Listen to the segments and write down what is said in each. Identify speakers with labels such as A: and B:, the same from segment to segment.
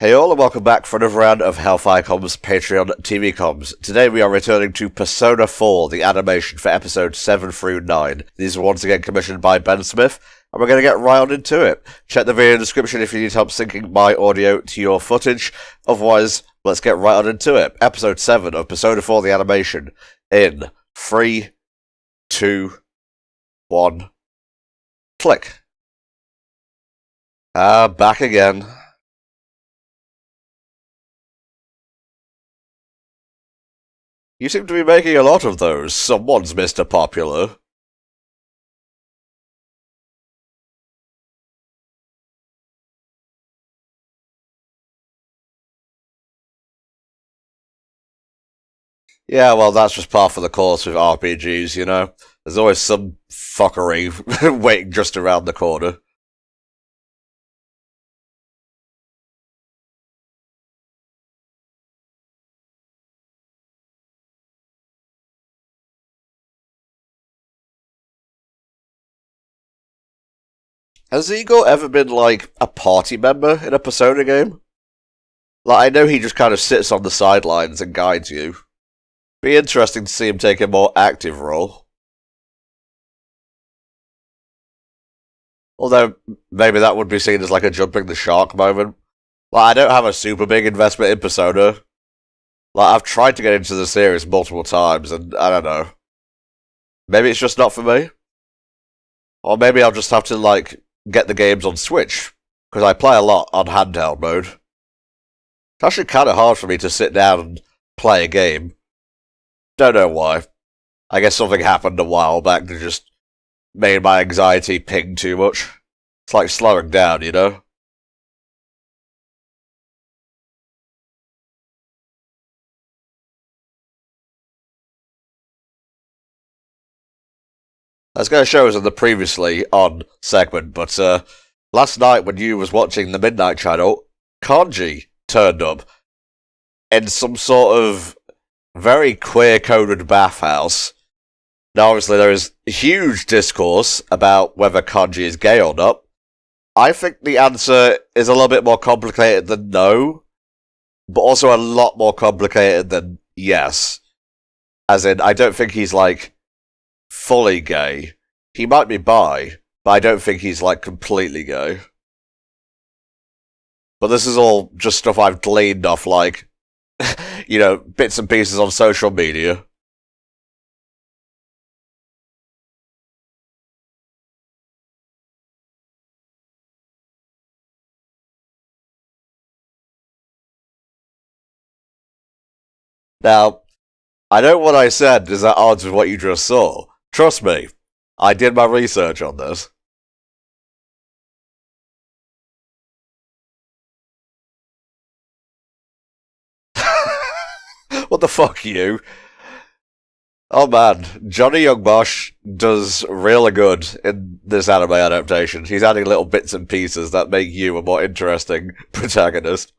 A: Hey all, and welcome back for another round of HellfireComms Patreon TV comms. Today we are returning to Persona 4, the animation for episodes 7 through 9. These are once again commissioned by Ben Smith, and we're going to get right on into it. Check the video description if you need help syncing my audio to your footage. Otherwise, let's get right on into it. Episode 7 of Persona 4, the animation, in 3, 2, 1, click. Back again. You seem to be making a lot of those. Someone's Mr. Popular. Yeah, well, that's just par for the course with RPGs, you know? There's always some fuckery waiting just around the corner. Has Igor ever been, like, a party member in a Persona game? Like, I know he just kind of sits on the sidelines and guides you. Be interesting to see him take a more active role. Although, maybe that would be seen as like a jumping the shark moment. Like, I don't have a super big investment in Persona. Like, I've tried to get into the series multiple times, and I don't know. Maybe it's just not for me. Or maybe I'll just have to, like, get the games on Switch, because I play a lot on handheld mode. It's actually kind of hard for me to sit down and play a game. Don't know why. I guess something happened a while back that just made my anxiety ping too much. It's like slowing down, you know? I was going to show us in the previously on segment, but last night when you was watching the Midnight Channel, Kanji turned up in some sort of very queer-coded bathhouse. Now, obviously, there is huge discourse about whether Kanji is gay or not. I think the answer is a little bit more complicated than no, but also a lot more complicated than yes. As in, I don't think he's, like, fully gay. He might be bi, but I don't think he's, like, completely gay. But this is all just stuff I've gleaned off, like, you know, bits and pieces on social media. Now, I know what I said is at odds with what you just saw. Trust me, I did my research on this. What the fuck, you? Oh man, Johnny Youngbosh does really good in this anime adaptation. He's adding little bits and pieces that make you a more interesting protagonist.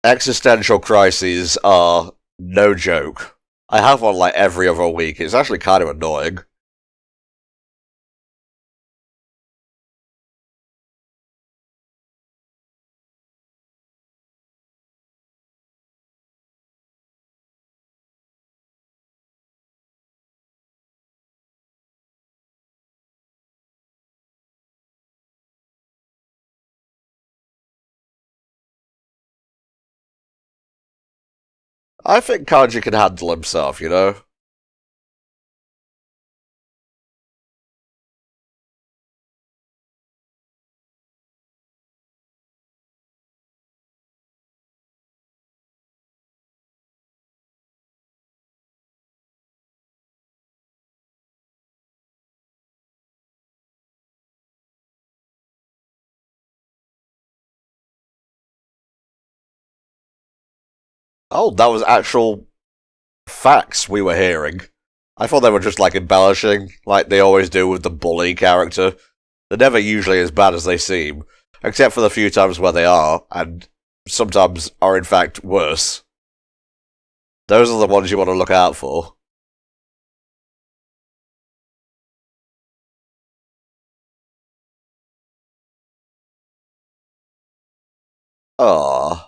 A: Existential crises are no joke. I have one like every other week. It's actually kind of annoying. I think Kanji can handle himself, you know? Oh, that was actual facts we were hearing. I thought they were just like embellishing, like they always do with the bully character. They're never usually as bad as they seem, except for the few times where they are, and sometimes are in fact worse. Those are the ones you want to look out for. Ah.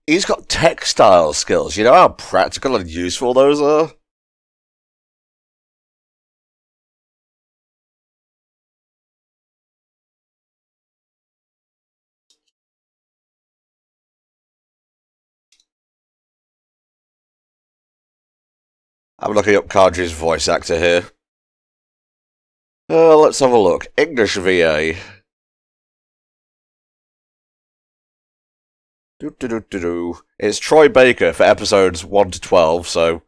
A: He's got textile skills. You know how practical and useful those are? I'm looking up Kanji's voice actor here. Let's have a look. English VA. It's Troy Baker for episodes 1 to 12, so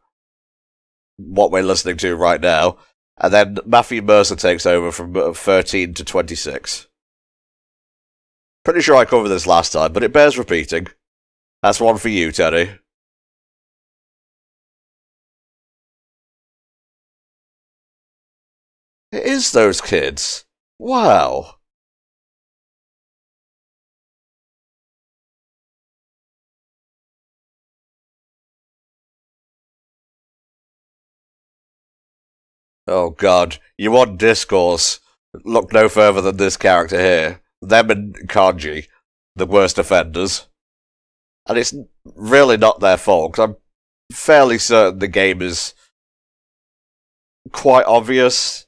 A: what we're listening to right now. And then Matthew Mercer takes over from 13 to 26. Pretty sure I covered this last time, but it bears repeating. That's one for you, Teddy. It is those kids. Wow. Oh god. You want discourse? Look no further than this character here. Them and Kanji, the worst offenders. And it's really not their fault, because I'm fairly certain the game is quite obvious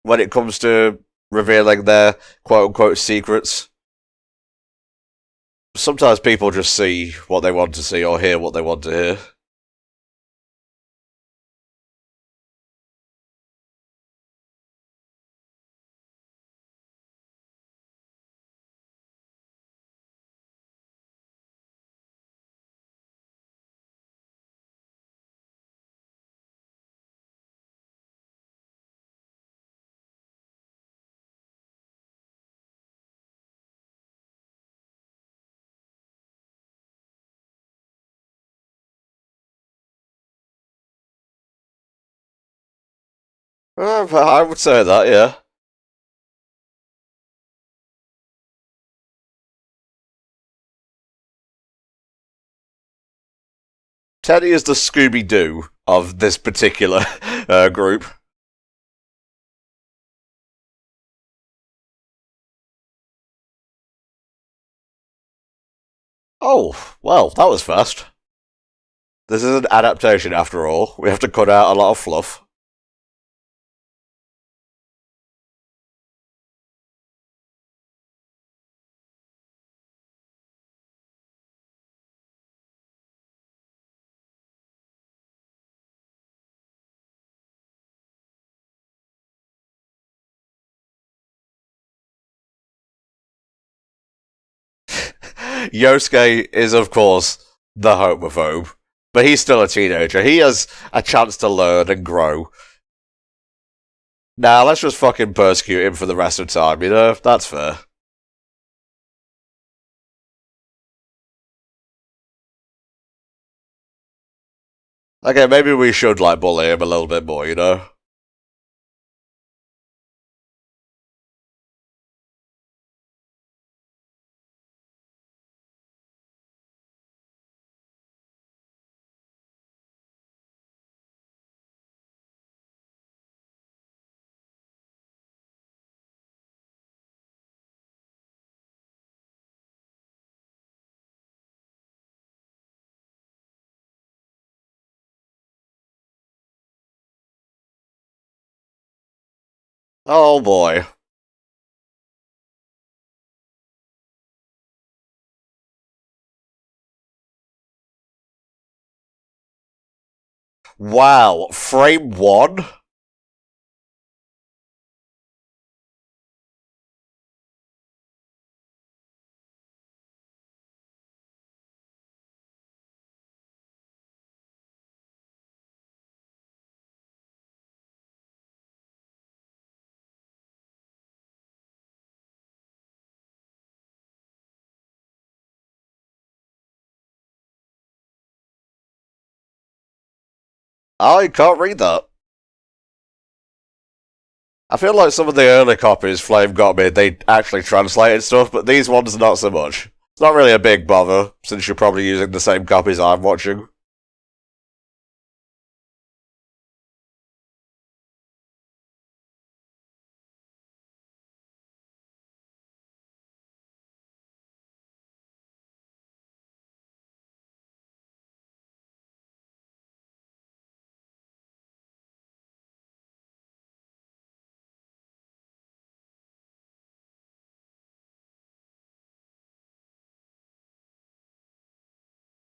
A: when it comes to revealing their quote-unquote secrets. Sometimes people just see what they want to see or hear what they want to hear. I would say that, yeah. Teddy is the Scooby-Doo of this particular group. Oh, well, that was fast. This is an adaptation after all. We have to cut out a lot of fluff. Yosuke is, of course, the homophobe, but he's still a teenager. He has a chance to learn and grow. Now, let's just fucking persecute him for the rest of the time, you know? That's fair. Okay, maybe we should, like, bully him a little bit more, you know? Oh boy. Wow, frame one? I can't read that. I feel like some of the early copies Flame got me, they actually translated stuff, but these ones not so much. It's not really a big bother, since you're probably using the same copies I'm watching.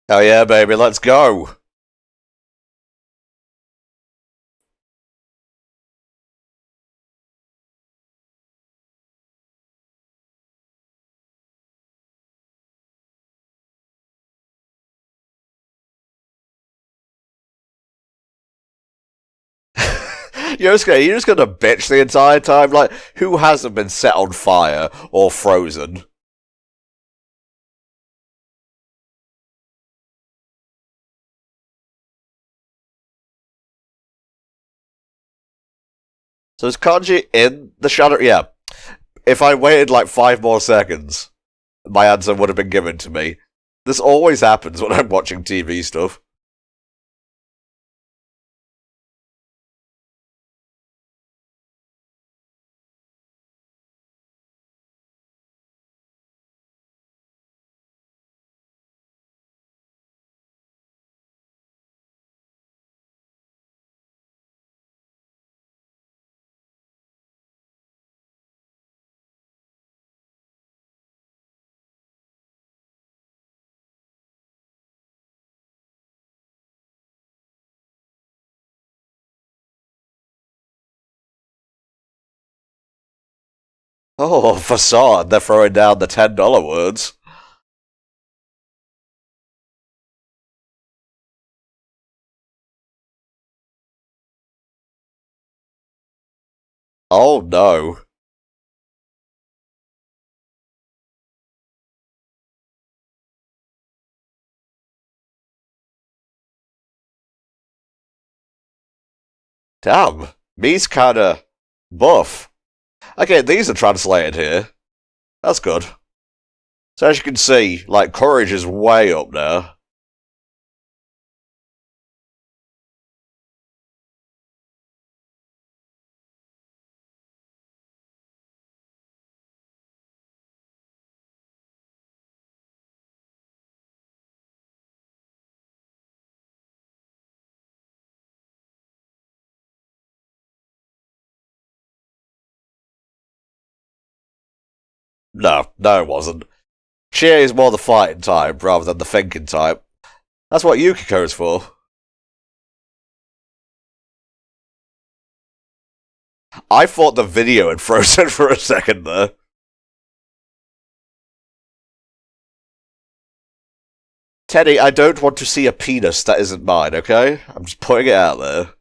A: Oh yeah, baby, let's go! You're just gonna bitch the entire time? Like, who hasn't been set on fire or frozen? So is Kanji in the shadow? Yeah. If I waited like 5 more seconds, my answer would have been given to me. This always happens when I'm watching TV stuff. Oh, facade, they're throwing down the $10 words. Oh no. Damn, me's kinda buff. Okay, these are translated here. That's good. So as you can see, like, courage is way up there. No, no it wasn't. Chie is more the fighting type rather than the thinking type. That's what Yukiko's for. I thought the video had frozen for a second there. Teddy, I don't want to see a penis that isn't mine, okay? I'm just putting it out there.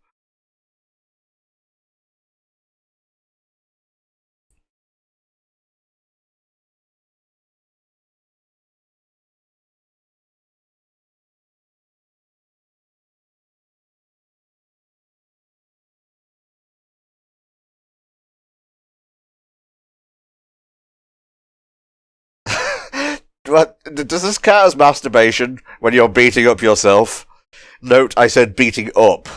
A: What, does this count as masturbation when you're beating up yourself? Note, I said beating up.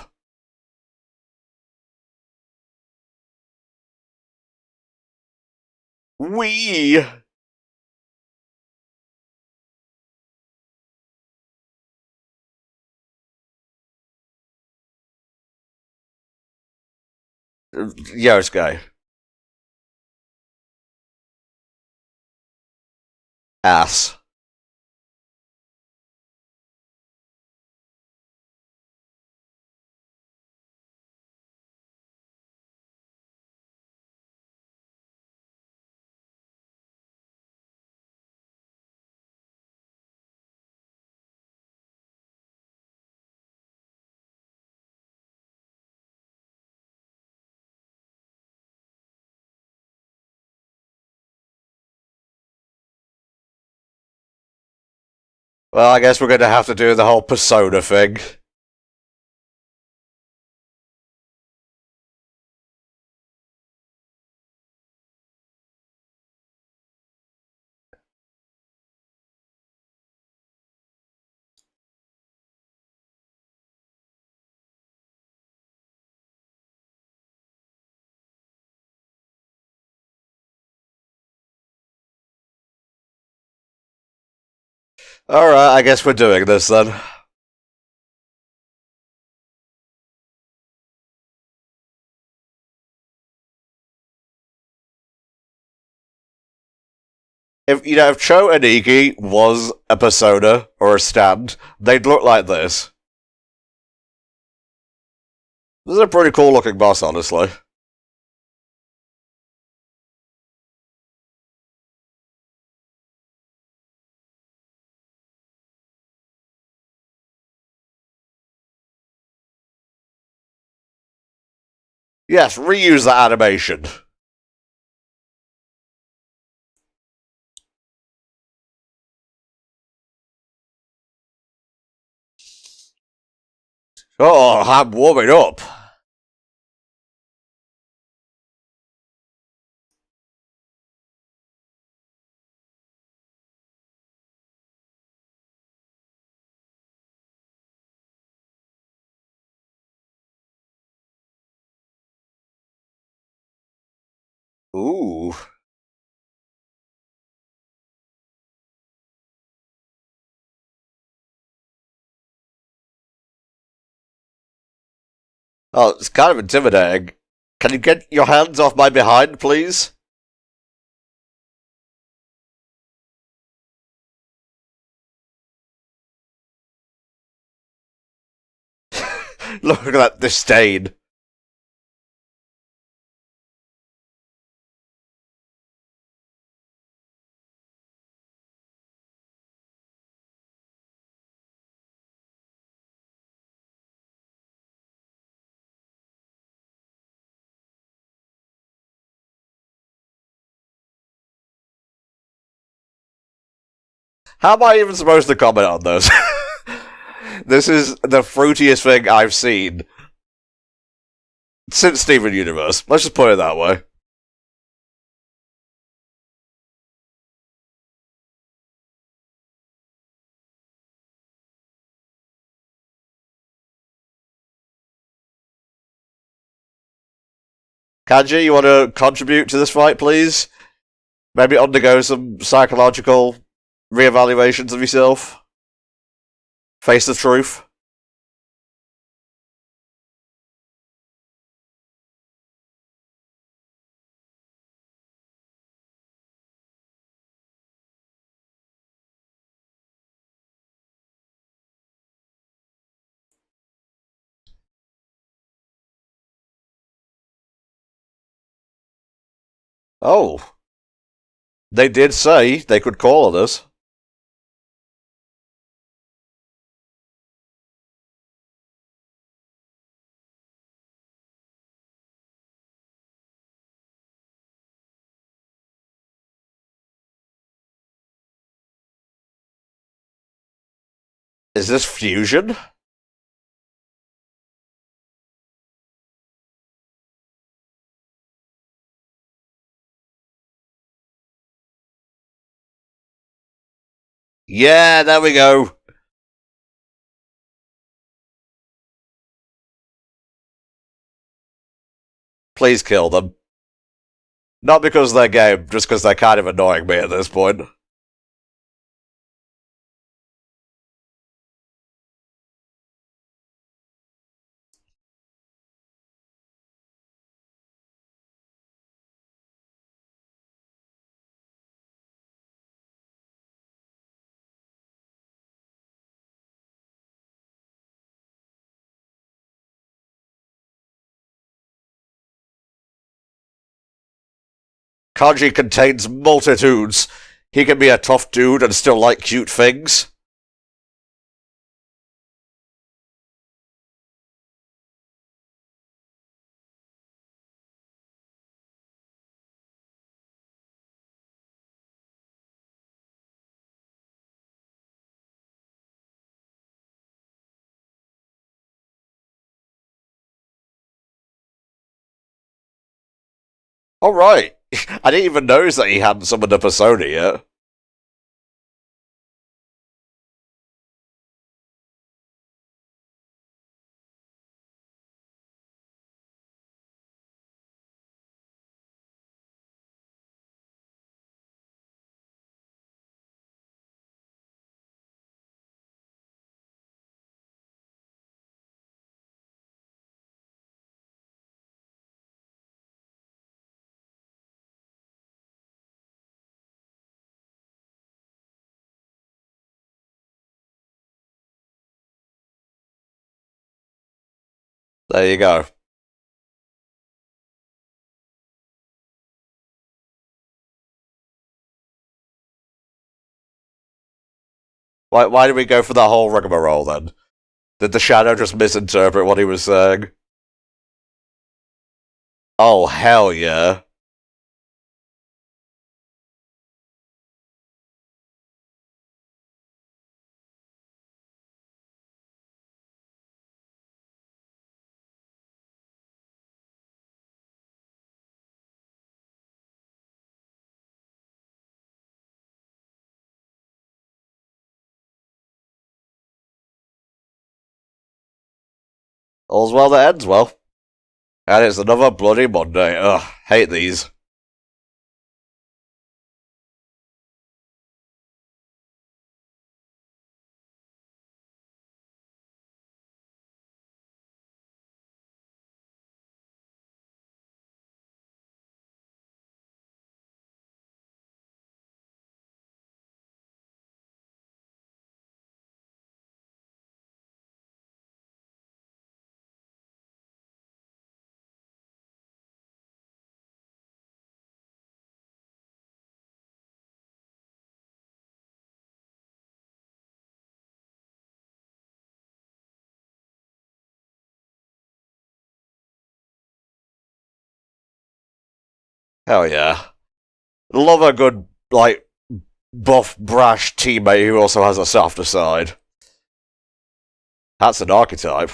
A: Wee! Yosuke. Ass. Well, I guess we're going to have to do the whole persona thing. Alright, I guess we're doing this then. If Cho and Iki was a persona or a stand, they'd look like this. This is a pretty cool looking boss, honestly. Yes, reuse that animation. Oh, I'm warming up. Ooh. Oh, it's kind of intimidating. Can you get your hands off my behind, please? Look at that disdain. How am I even supposed to comment on this? This is the fruitiest thing I've seen since Steven Universe. Let's just put it that way. Kanji, you want to contribute to this fight, please? Maybe undergo some psychological reevaluations of yourself? Face the truth? Oh, they did say they could call on us. Is this fusion? Yeah, there we go. Please kill them. Not because they're game, just because they're kind of annoying me at this point. Kanji contains multitudes. He can be a tough dude and still like cute things. Alright. I didn't even notice that he hadn't summoned a persona yet. There you go. Why did we go for that whole rigmarole then? Did the Shadow just misinterpret what he was saying? Oh, hell yeah. All's well that ends well. And it's another bloody Monday. Ugh, hate these. Hell yeah. Love a good, like, buff, brash teammate who also has a softer side. That's an archetype.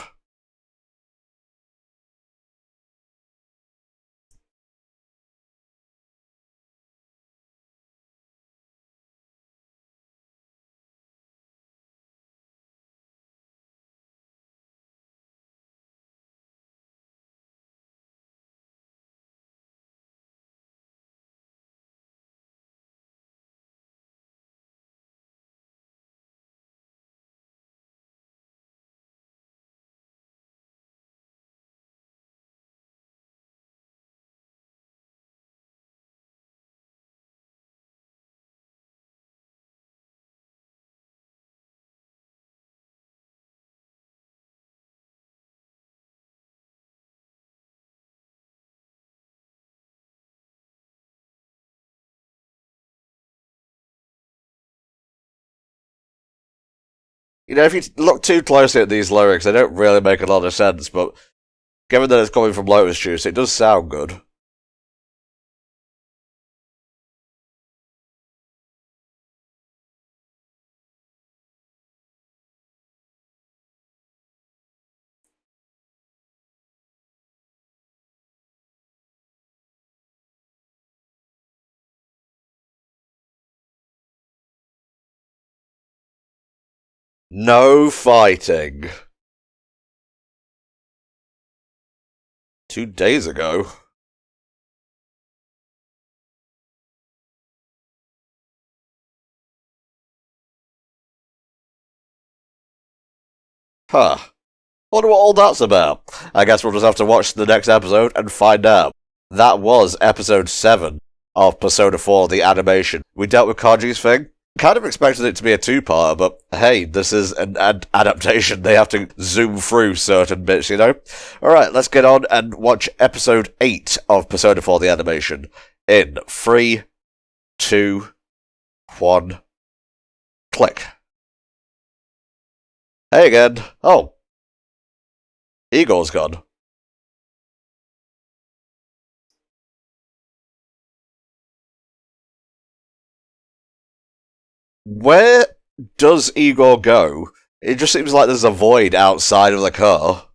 A: You know, if you look too closely at these lyrics, they don't really make a lot of sense, but given that it's coming from Lotus Juice, it does sound good. No fighting. 2 days ago. Huh. Wonder what all that's about. I guess we'll just have to watch the next episode and find out. That was episode 7 of Persona 4 the animation. We dealt with Kanji's thing. Kind of expected it to be a two-parter, but hey, this is an adaptation. They have to zoom through certain bits, you know? Alright, let's get on and watch episode 8 of Persona 4 the animation. In 3, 2, 1, click. Hey again. Oh, Igor's gone. Where does Igor go? It just seems like there's a void outside of the car.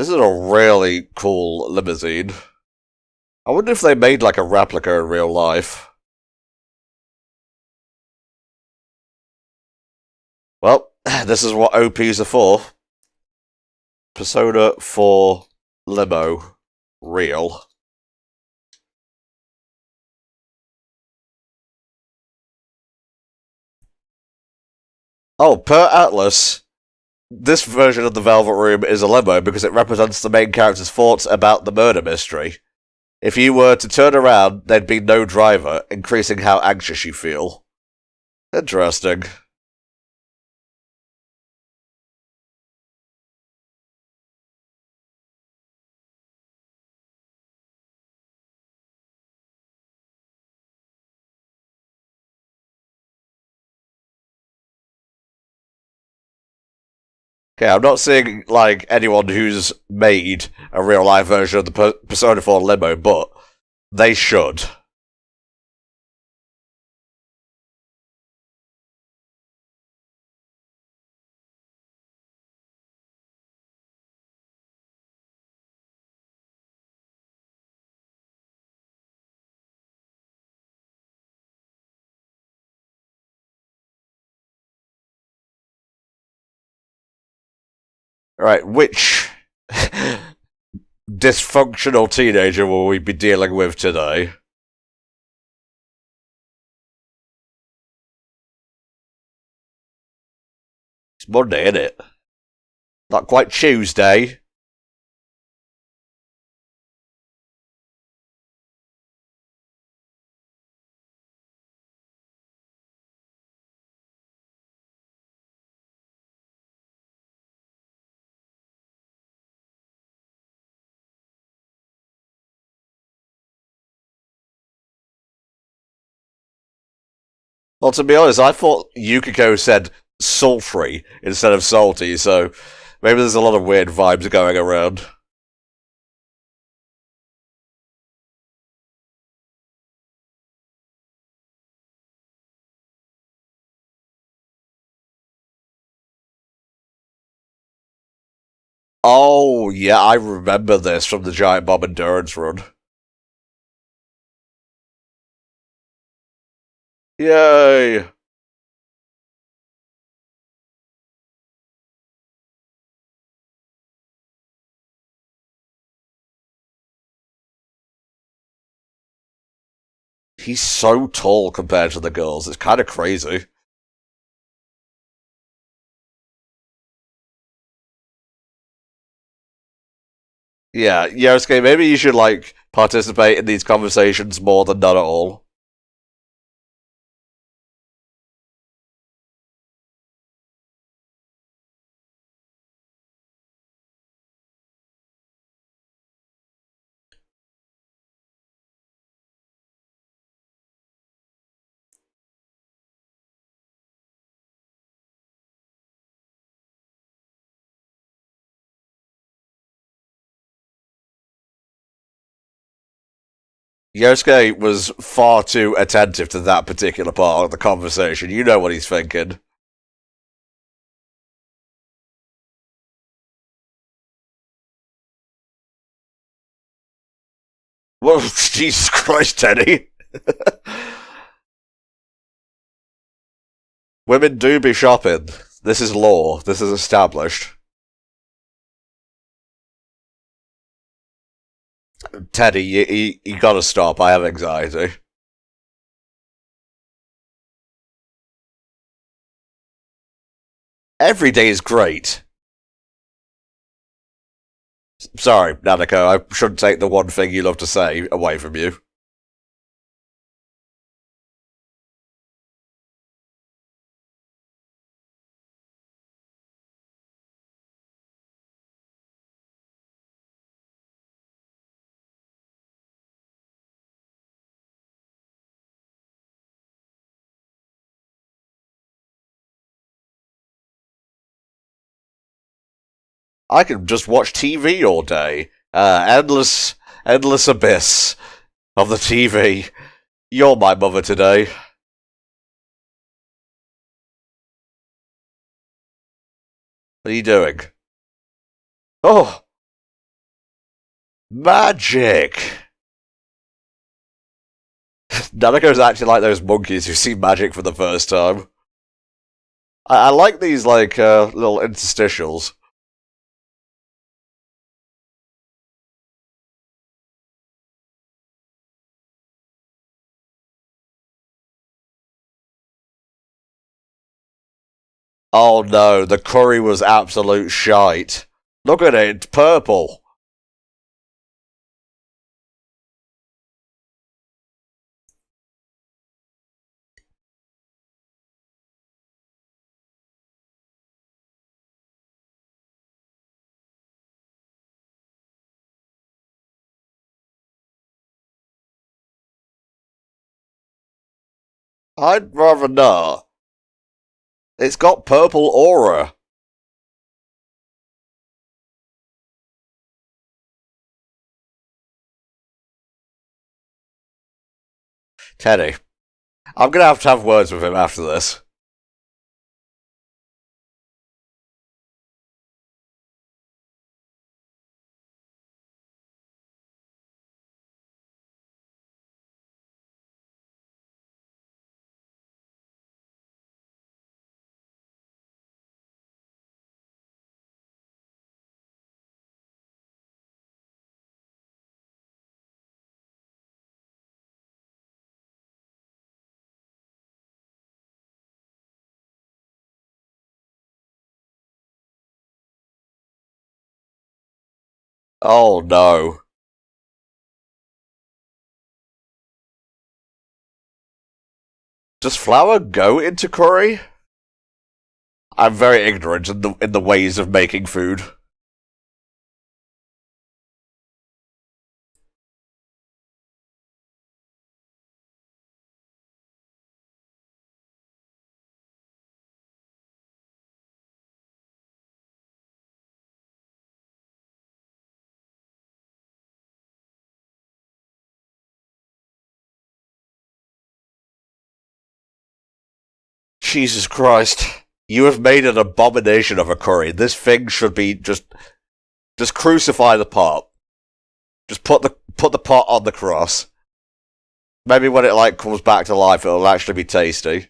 A: This is a really cool limousine. I wonder if they made like a replica in real life. Well, this is what OPs are for. Persona 4 Limo. Real. Oh, per Atlas, this version of the Velvet Room is a limo because it represents the main character's thoughts about the murder mystery. If you were to turn around, there'd be no driver, increasing how anxious you feel. Interesting. Okay, I'm not seeing, like, anyone who's made a real-life version of the Persona 4 limo, but they should. Right, which dysfunctional teenager will we be dealing with today? It's Monday, isn't it? Not quite Tuesday. Well, to be honest, I thought Yukiko said sultry instead of salty, so maybe there's a lot of weird vibes going around. Oh, yeah, I remember this from the Giant Bomb Endurance run. Yay! He's so tall compared to the girls, it's kind of crazy. Yeah, Yosuke, maybe you should, like, participate in these conversations more than none at all. Yosuke was far too attentive to that particular part of the conversation. You know what he's thinking. Well, Jesus Christ, Teddy. Women do be shopping. This is law. This is established. Teddy, you gotta stop. I have anxiety. Every day is great. Sorry, Nanako, I shouldn't take the one thing you love to say away from you. I can just watch TV all day. Endless abyss of the TV. You're my mother today. What are you doing? Oh, Magic! Nanako's acting like those monkeys who see magic for the first time. I like these, like, little interstitials. Oh no, the curry was absolute shite. Look at it, it's purple. I'd rather not. It's got purple aura. Teddy, I'm gonna have to have words with him after this. Oh no. Does flour go into curry? I'm very ignorant in the ways of making food. Jesus Christ. You have made an abomination of a curry. This thing should be just crucify the pot. Just put the pot on the cross. Maybe when it like comes back to life it'll actually be tasty.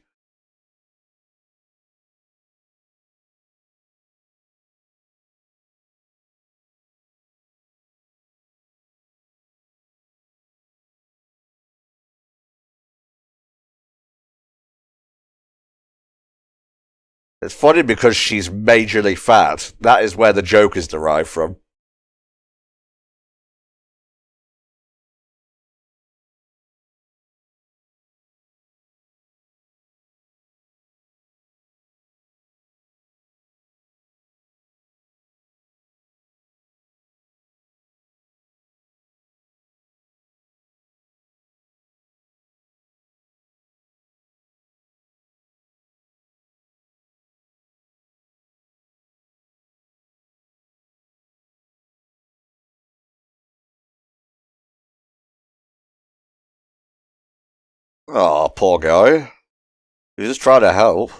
A: It's funny because she's majorly fat. That is where the joke is derived from. Oh, poor guy. He's just trying to help.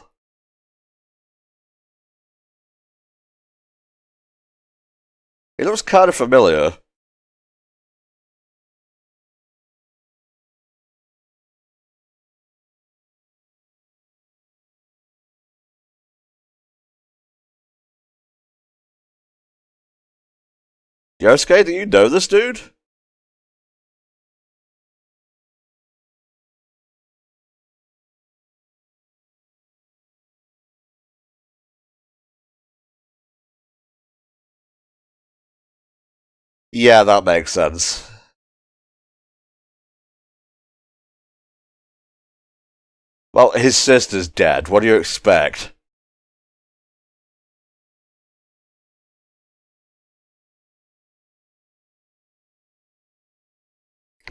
A: He looks kind of familiar. Yosuke, do you know this dude? Yeah, that makes sense. Well, his sister's dead. What do you expect?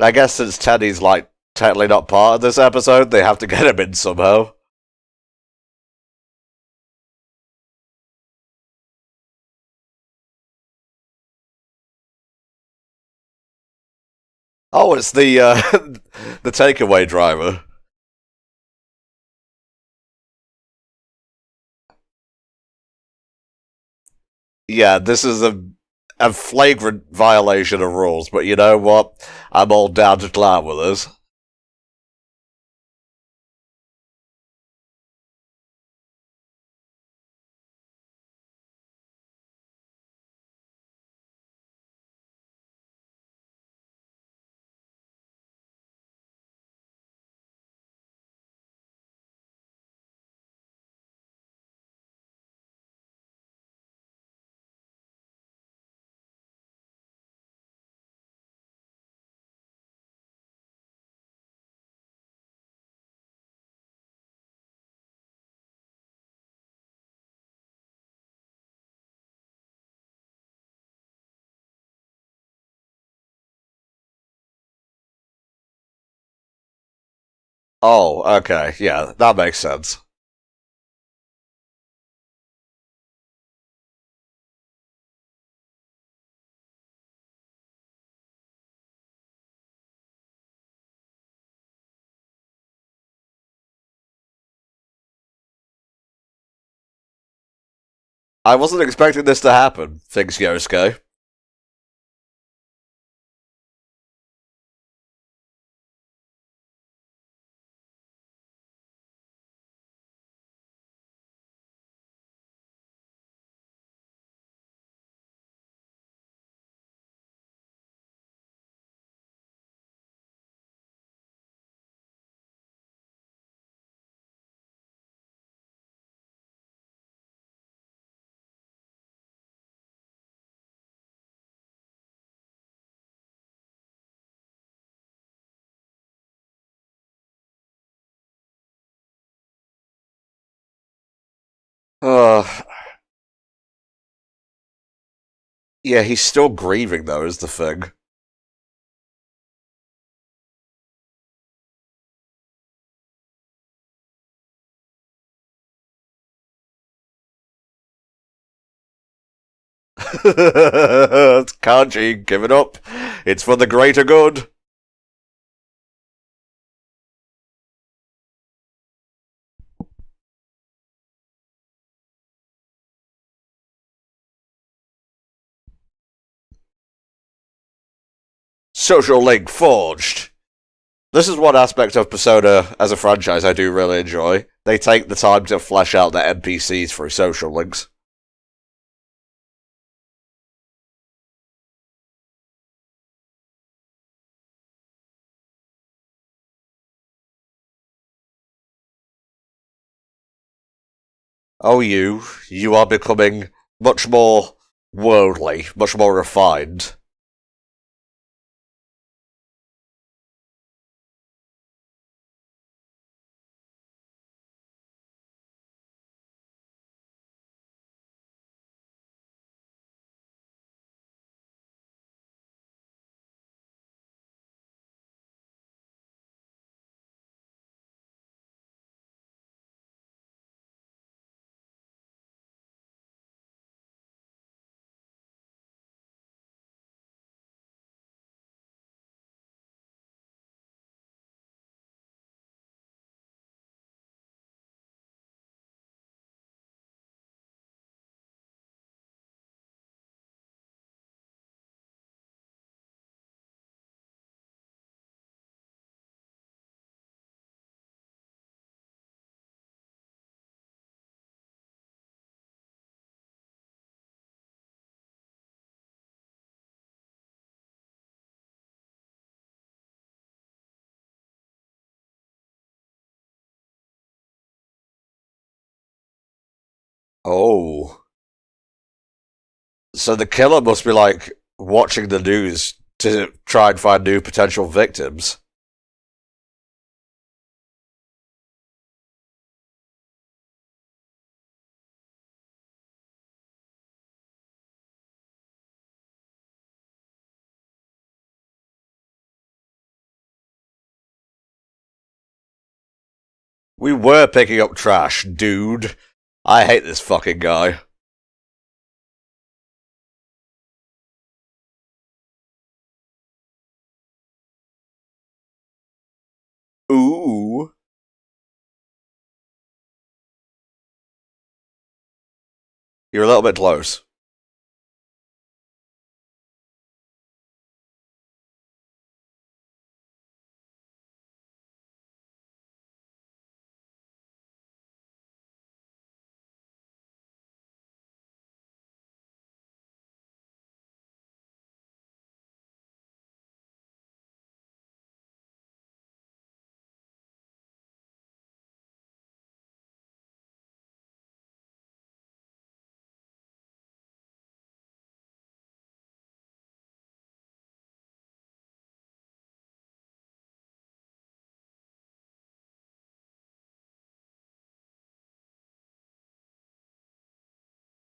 A: I guess since Teddy's, like, technically not part of this episode, they have to get him in somehow. Oh, it's the, the takeaway driver. Yeah, this is a a flagrant violation of rules, but you know what? I'm all down to clown with us. Oh, okay, yeah, that makes sense. I wasn't expecting this to happen, thinks Yosuke. Uh, yeah, he's still grieving, though, is the thing. Kanji, give it up. It's for the greater good. Social link forged. This is one aspect of Persona as a franchise I do really enjoy. They take the time to flesh out their NPCs through social links. Oh, you are becoming much more worldly, much more refined. Oh. So the killer must be like watching the news to try and find new potential victims. We were picking up trash, dude. I hate this fucking guy. Ooh. You're a little bit close.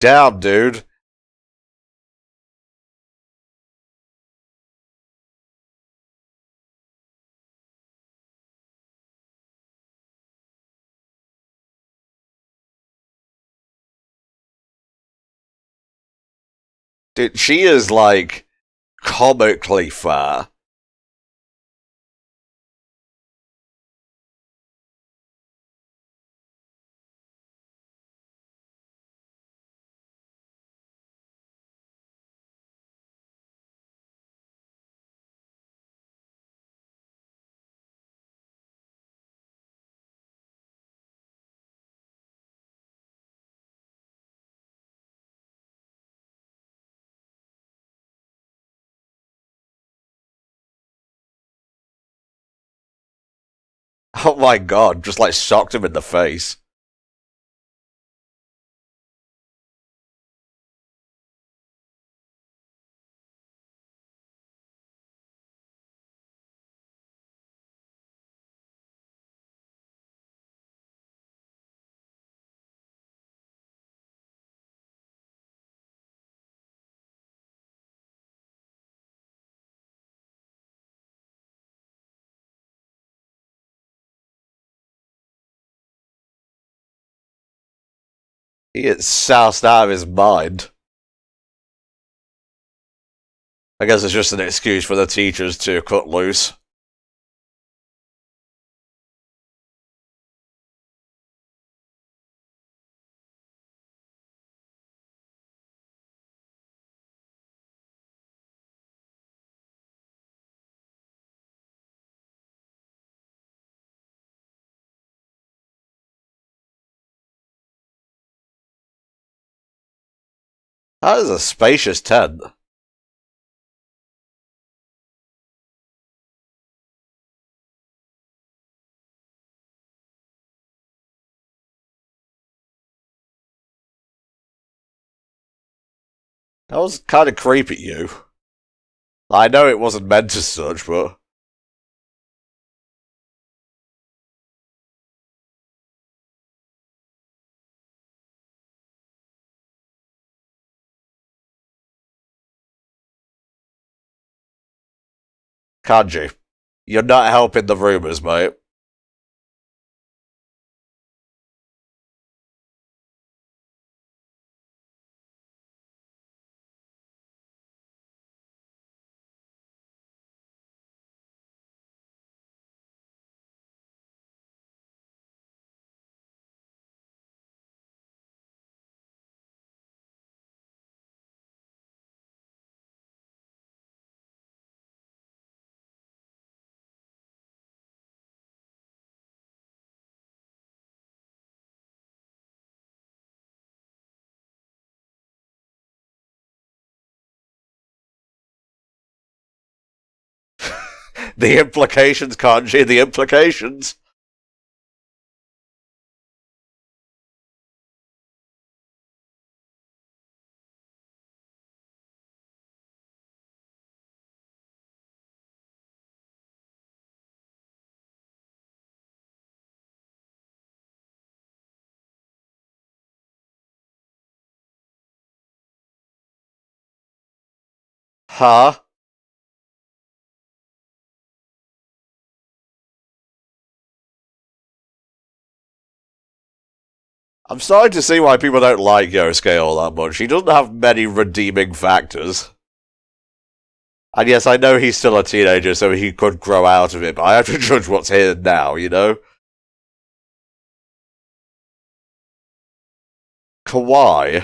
A: down, dude. Dude, she is, like, comically fat. Oh my god, just like socked him in the face. He is soused out of his mind. I guess it's just an excuse for the teachers to cut loose. That is a spacious tent. That was kind of creepy, you. I know it wasn't meant as such, but... Kanji, you're not helping the rumours, mate. The implications, Kanji, the implications. Huh? I'm starting to see why people don't like Yosuke all that much. He doesn't have many redeeming factors. And yes, I know he's still a teenager, so he could grow out of it, but I have to judge what's here now, you know? Kawaii.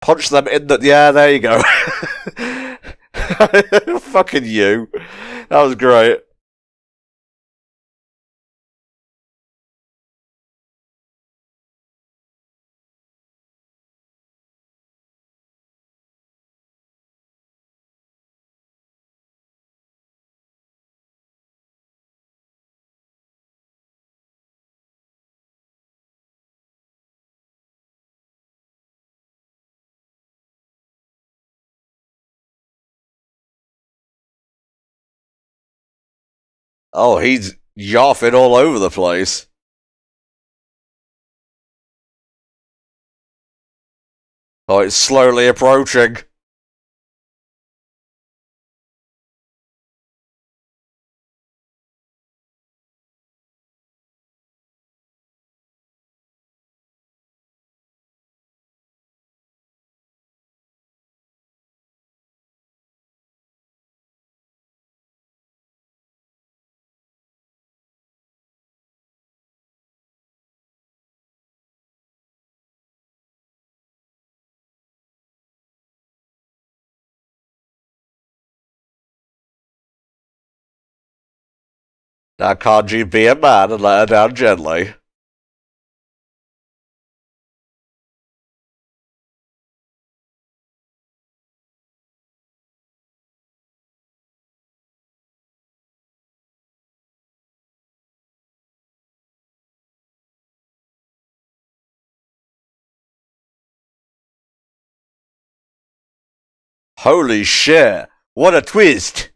A: Punch them in the... Yeah, there you go. Fucking you. That was great. Oh, he's yapping all over the place. Oh, it's slowly approaching. Now can't you be a man and let her down gently? Holy shit! What a twist!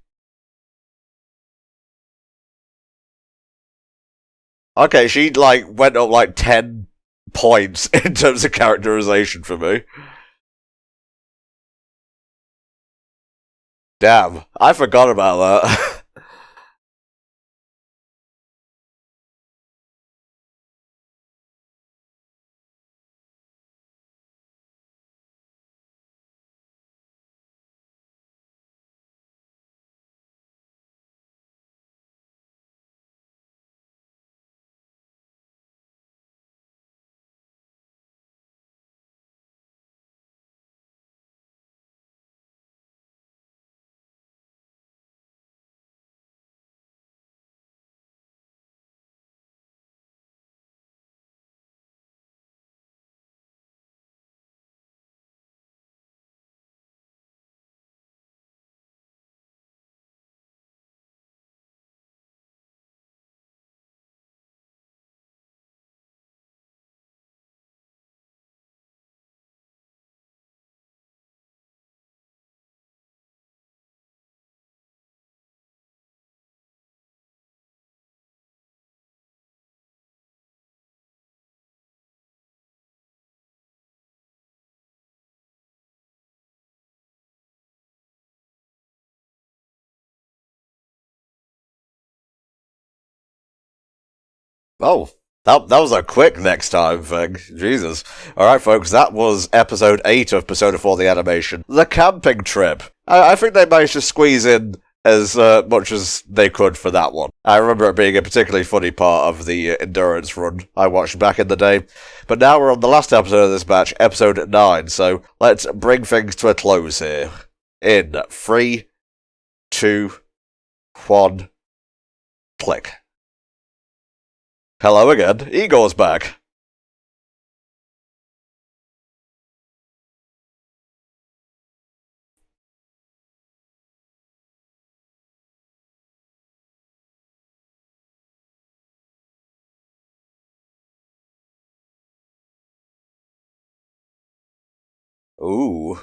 A: Okay, she like went up like 10 points in terms of characterization for me. Damn, I forgot about that. Oh, that was a quick next time thing. Jesus. Alright, folks, that was episode 8 of Persona 4 the Animation. The camping trip. I think they managed to squeeze in as much as they could for that one. I remember it being a particularly funny part of the endurance run I watched back in the day. But now we're on the last episode of this batch, episode 9, so let's bring things to a close here. In 3, 2, 1, click. Hello again, Igor's back. Ooh.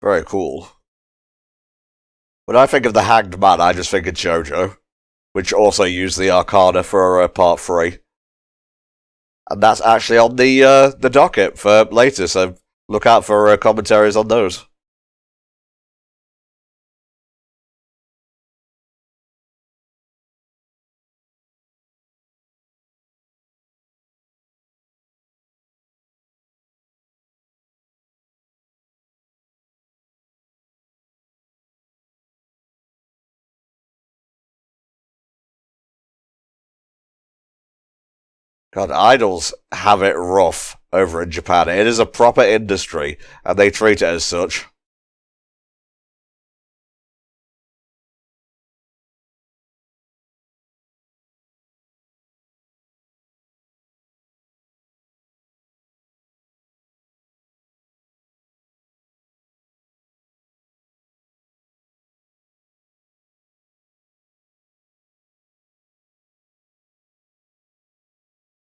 A: Very cool. When I think of the Hanged Man, I just think of JoJo, which also used the Arcana for Part 3. And that's actually on the docket for later, so look out for commentaries on those. God, idols have it rough over in Japan. It is a proper industry, and they treat it as such.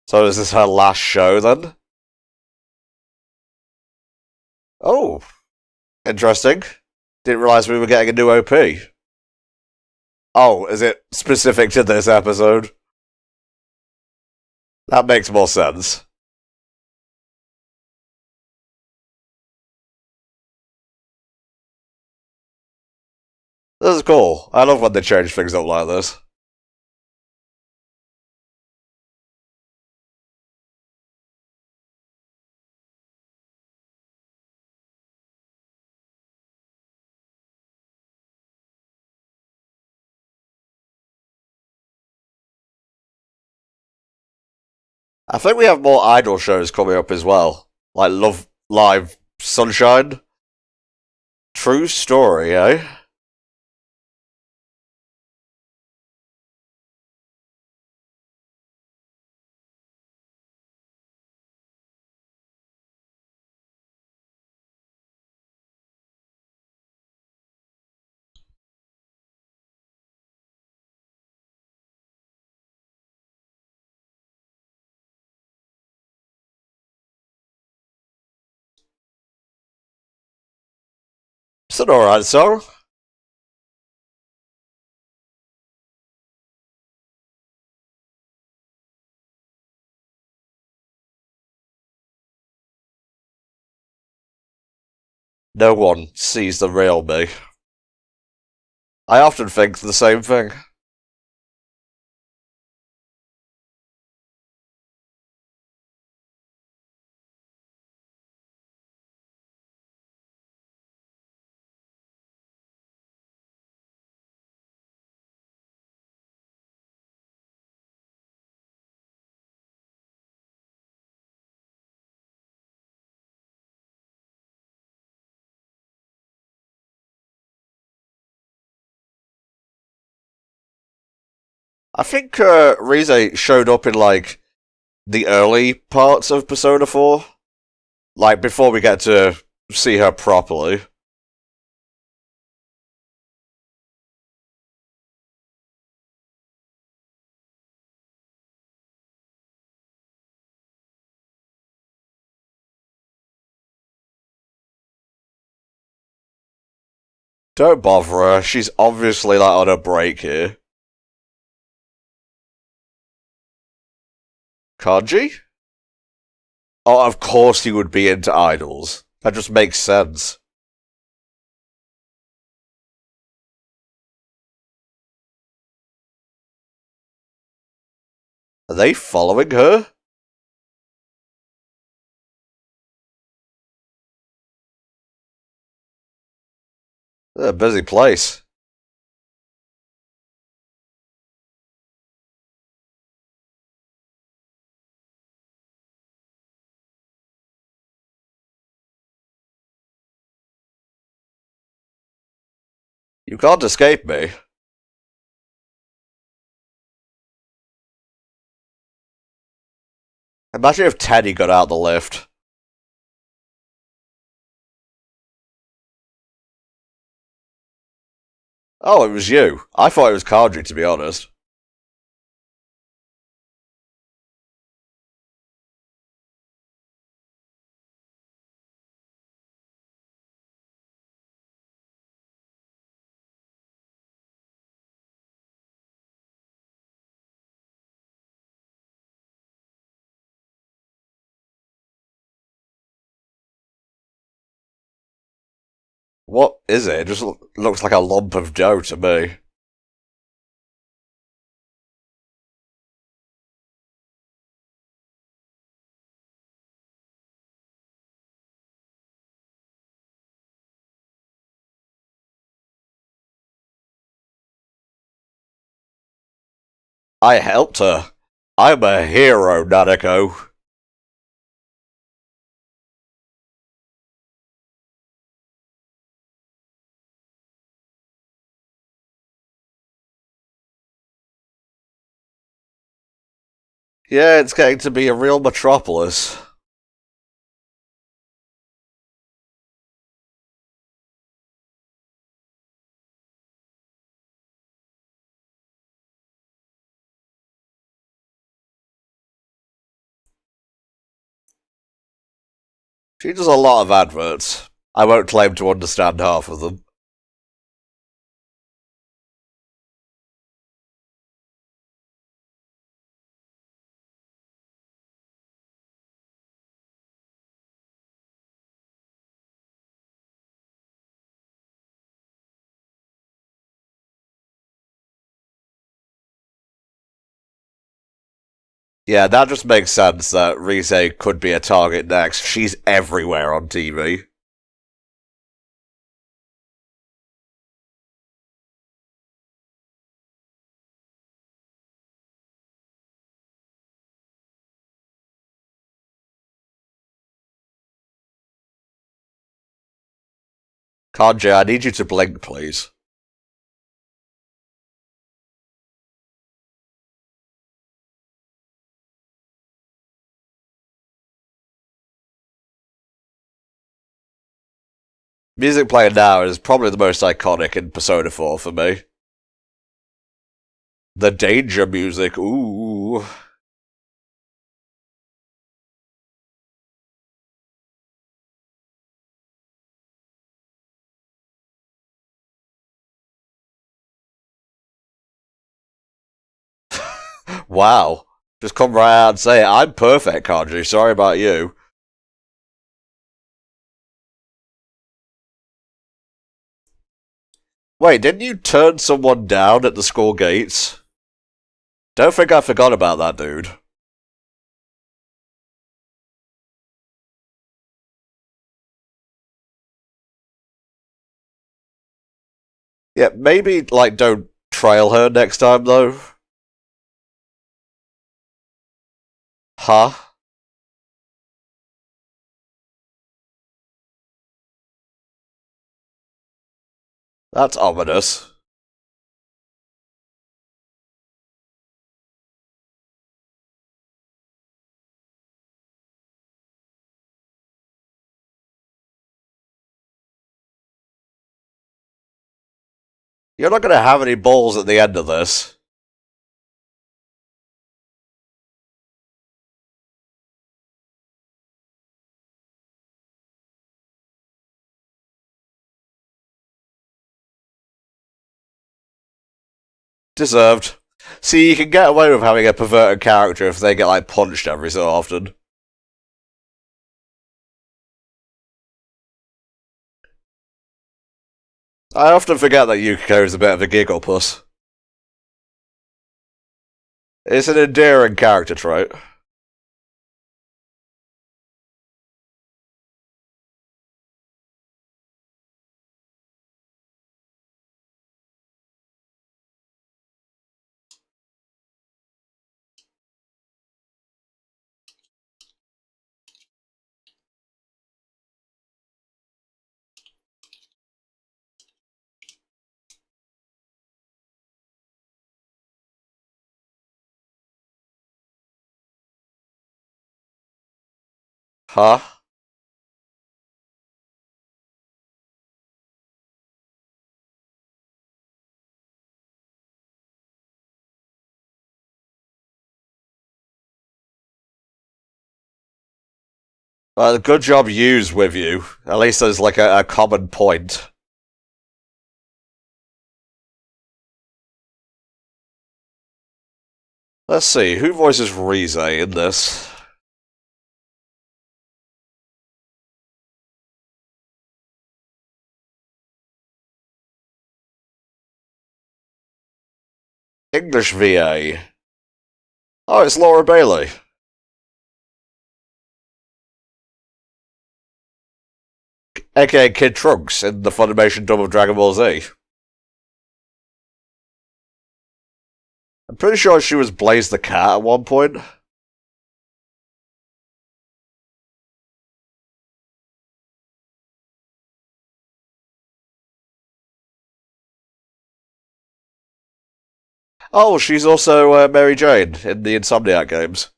A: So is this her last show then? Oh, interesting. Didn't realise we were getting a new OP. Oh, is it specific to this episode? That makes more sense. This is cool. I love when they change things up like this. I think we have more idol shows coming up as well. Like Love Live Sunshine. True story, eh? It's an alright song. No one sees the real me. I often think the same thing. I think Rize showed up in like the early parts of Persona 4. Like before we get to see her properly. Don't bother her, she's obviously like on a break here. Kanji? Oh, of course he would be into idols. That just makes sense. Are they following her? They're a busy place. You can't escape me. Imagine if Teddy got out the lift. Oh, it was you. I thought it was Kanji, to be honest. What is it? It just looks like a lump of dough to me. I helped her. I'm a hero, Nanako. Yeah, it's getting to be a real metropolis. She does a lot of adverts. I won't claim to understand half of them. Yeah, that just makes sense that Rise could be a target next. She's everywhere on TV. Kanji, I need you to blink, please. Music playing now is probably the most iconic in Persona 4 for me. The danger music, ooh. Wow. Just come right out and say it. I'm perfect, Kanji. Sorry about you. Wait, didn't you turn someone down at the school gates? Don't think I forgot about that, dude. Yeah, maybe, like, don't trail her next time, though. Huh? That's ominous. You're not gonna have any balls at the end of this. Deserved. See, you can get away with having a perverted character if they get, like, punched every so often. I often forget that Yukiko is a bit of a giggle puss. It's an endearing character trait. Huh? Good job used with you. At least there's like a common point. Let's see, who voices Rise in this? English VA. Oh, it's Laura Bailey. AKA Kid Trunks in the Funimation dub of Dragon Ball Z. I'm pretty sure she was Blaze the Cat at one point. Oh, she's also Mary Jane in the Insomniac games.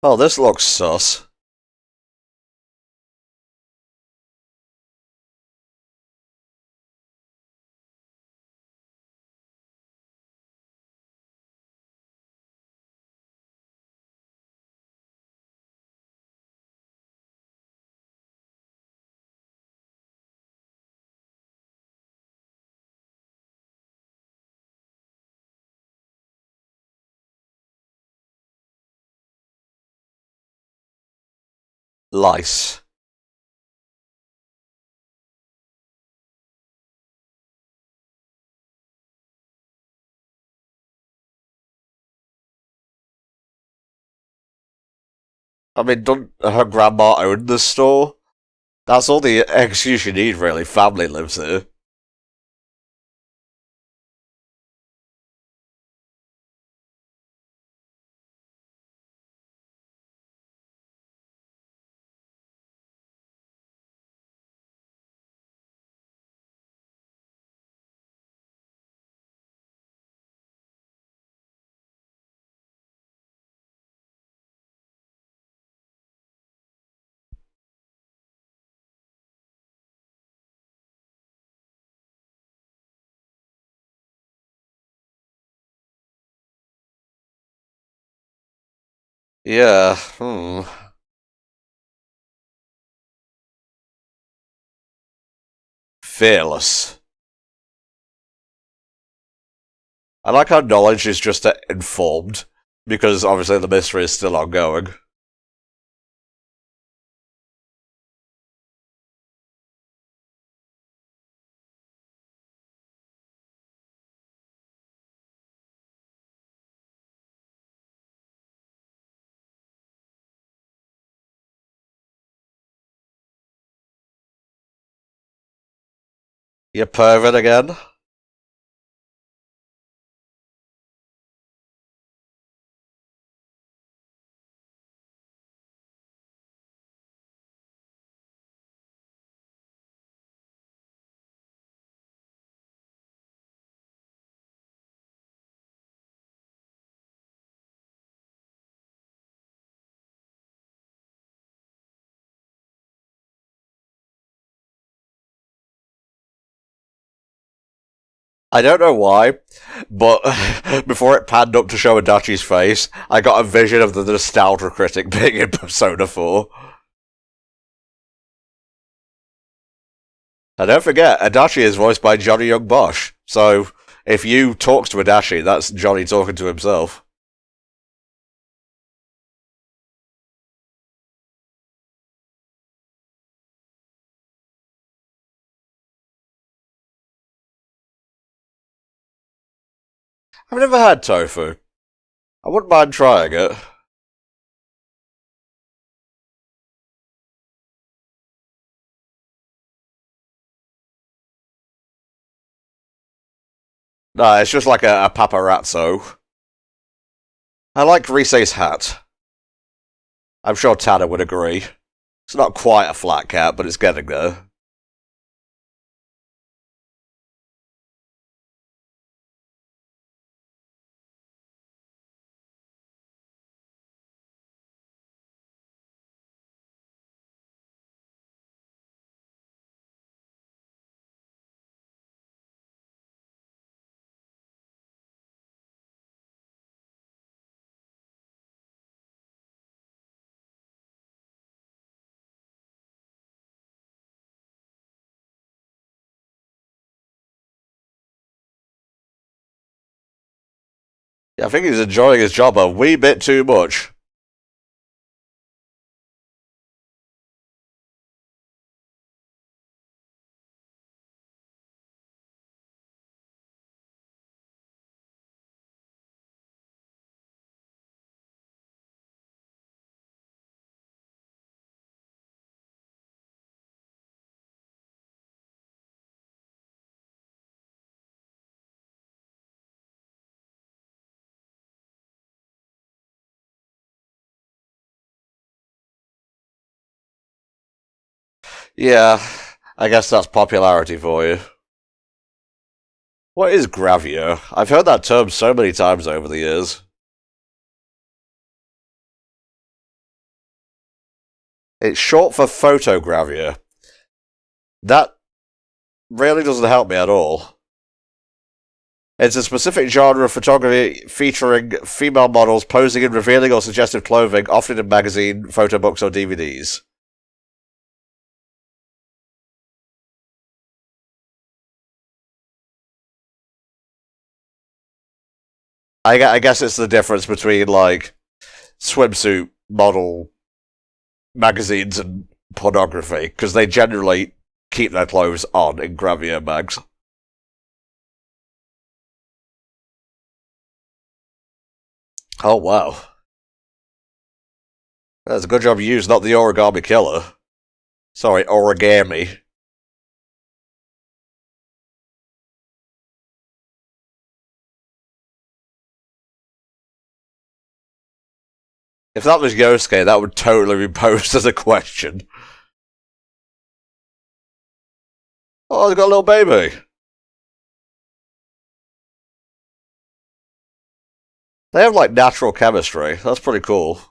A: Oh, this looks sus. Lice. I mean, doesn't her grandma own the store? That's all the excuse you need, really. Family lives here. Yeah, Fearless. I like how knowledge is just informed, because obviously the mystery is still ongoing. You pervert again? I don't know why, but before it panned up to show Adachi's face, I got a vision of the nostalgia critic being in Persona 4. And don't forget, Adachi is voiced by Johnny Young Bosch, so if you talk to Adachi, that's Johnny talking to himself. I've never had tofu. I wouldn't mind trying it. No, it's just like a paparazzo. I like Rise's hat. I'm sure Tanner would agree. It's not quite a flat cap, but it's getting there. Yeah, I think he's enjoying his job a wee bit too much. Yeah, I guess that's popularity for you. What is gravure? I've heard that term so many times over the years. It's short for photogravure. That really doesn't help me at all. It's a specific genre of photography featuring female models posing in revealing or suggestive clothing, often in magazine, photo books, or DVDs. I guess it's the difference between, like, swimsuit model magazines and pornography, because they generally keep their clothes on in gravure mags. Oh, wow. That's a good job you used, not the origami killer. Sorry, origami. If that was Yosuke, that would totally be posed as a question. Oh, they've got a little baby. They have, like, natural chemistry. That's pretty cool.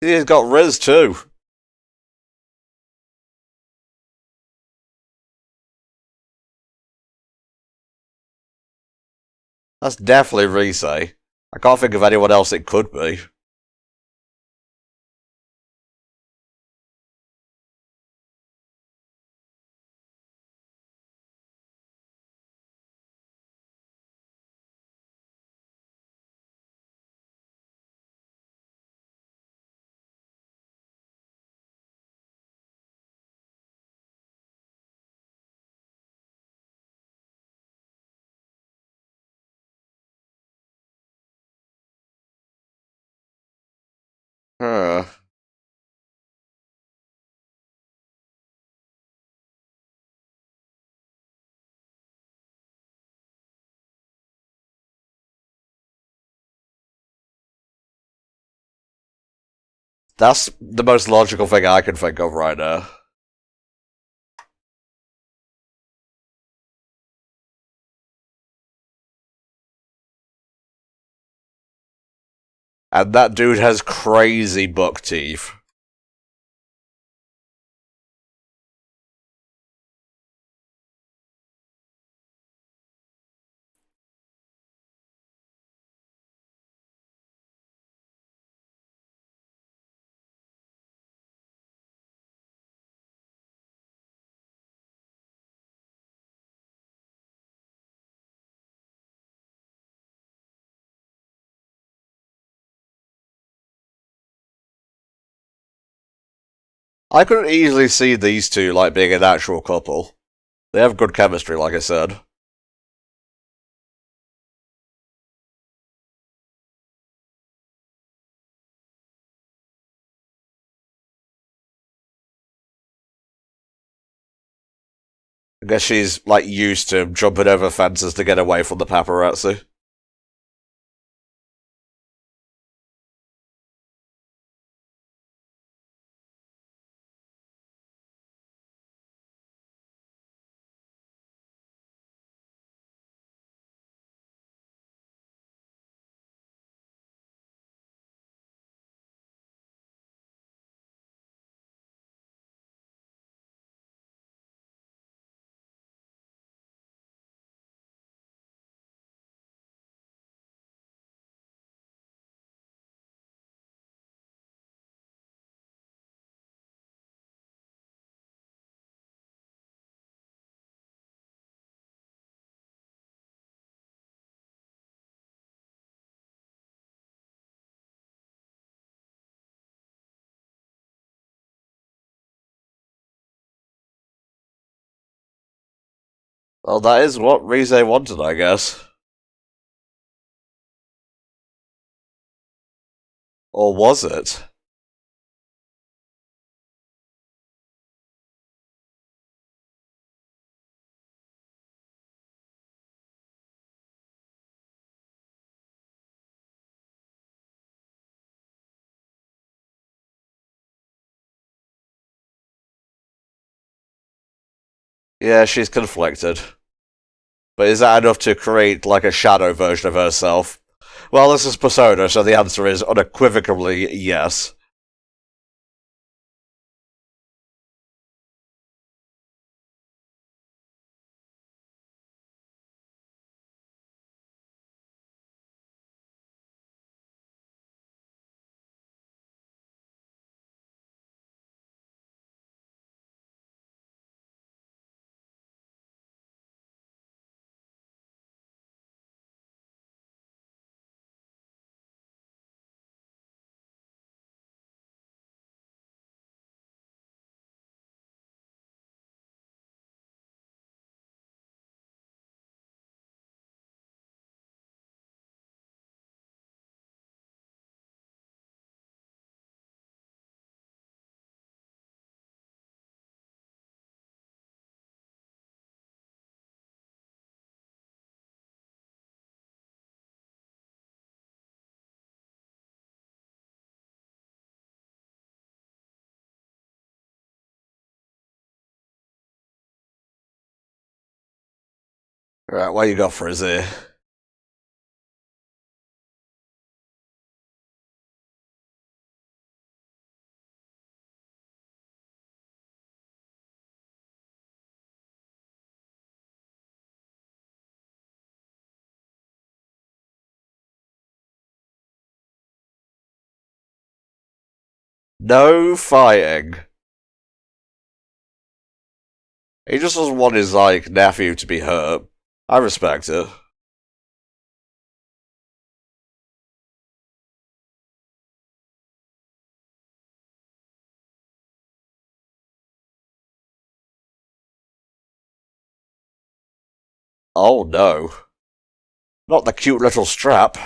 A: He's got Riz, too. That's definitely Rise. I can't think of anyone else it could be. Huh. That's the most logical thing I can think of right now. And that dude has crazy buck teeth. I could easily see these two, like, being an actual couple. They have good chemistry, like I said. I guess she's, like, used to jumping over fences to get away from the paparazzi. Well, that is what Rise wanted, I guess. Or was it? Yeah, she's conflicted. But is that enough to create, like, a shadow version of herself? Well, this is Persona, so the answer is unequivocally yes. Right, what you got for us here? No fighting. He just doesn't want his, like, nephew to be hurt. I respect it. Oh no. Not the cute little strap.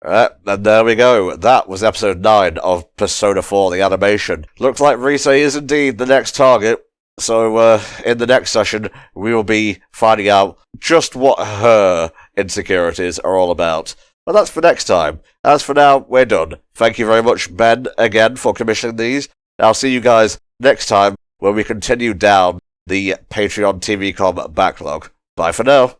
A: And there we go. That was episode 9 of Persona 4, the animation. Looks like Rise is indeed the next target. So, in the next session, we will be finding out just what her insecurities are all about. But that's for next time. As for now, we're done. Thank you very much, Ben, again, for commissioning these. I'll see you guys next time when we continue down the Patreon TV COMM backlog. Bye for now.